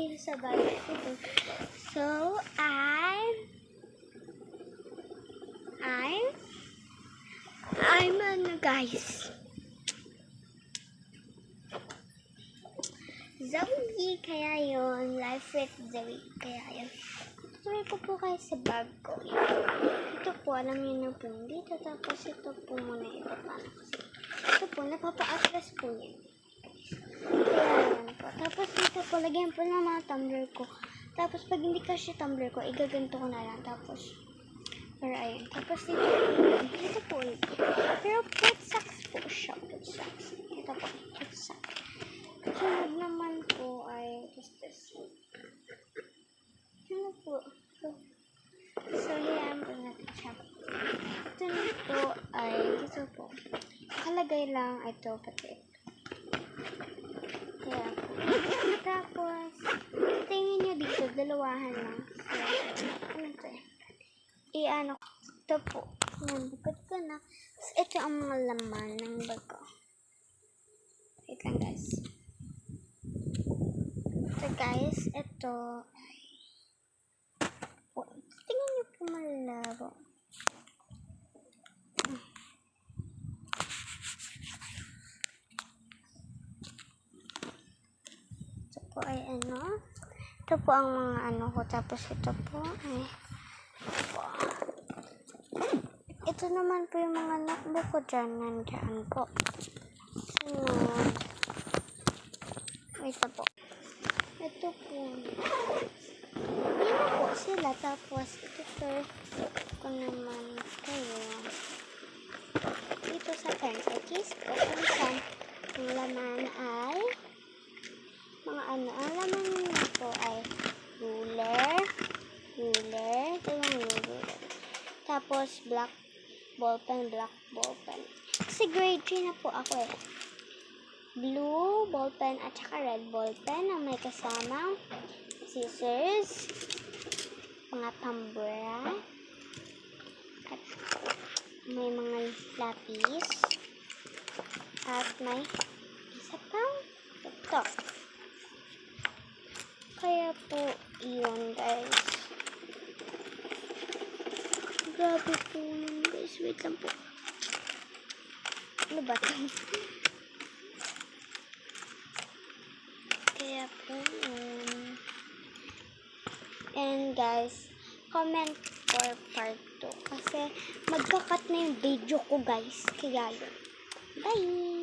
dito sa bahay ito. So, I'm ano guys. Zoe, kaya yun. Life with Zoe, kaya yun. Tuloy ko po kayo sa bag ko. Ito po, alam niyo na po dito. Tapos ito po muna ito. Paano kasi? Ito po, napapa-atlas po yan. Kaya yan po. Tapos dito po, lagyan po ng mga tumbler ko. Tapos pag hindi kasi tumbler ko, igaganto ko na lang. Tapos, pero ayun. Tapos dito po ulit. Pero put socks po siya. Put socks. Ito po, put socks. Sunod naman po ay this. Ano po? So, yan po natin siya. Ito na po ay dito po. Nakalagay lang ito pati. Kaya po. Tapos, tingin nyo dito, dalawahan lang. So, ano ito eh? Iano ko. Ito po. Nabukod ko na. So, ito ang mga laman ng bag ko. Wait lang guys. So guys, ito ay tingnan nyo po malabo. Ito po ay ano. Ito po ang mga ano ko. Tapos ito po ay ito naman po yung mga notebook ko dyan. Nandyan po. Sunod. Ito po. Ito po. Yan po sila. Tapos, ito ko naman kayo. Dito sa pencil case ko. Kung saan, ang laman ay mga ano. Ang laman nyo po ay ruler. Ito yung ruler. Tapos, black ballpen. Kasi grade 3 na po ako eh. Blue ballpen at saka red ballpen na may kasamang scissors, mga tambura, at may mga lapis, at may isa pang ito. Kaya po yun guys. Grabe po yun guys. Wait lang po. Ano ba ito? Kaya po yun. And guys, comment for part 2. Kasi magkakat na yung video ko guys. Kaya yun. Bye!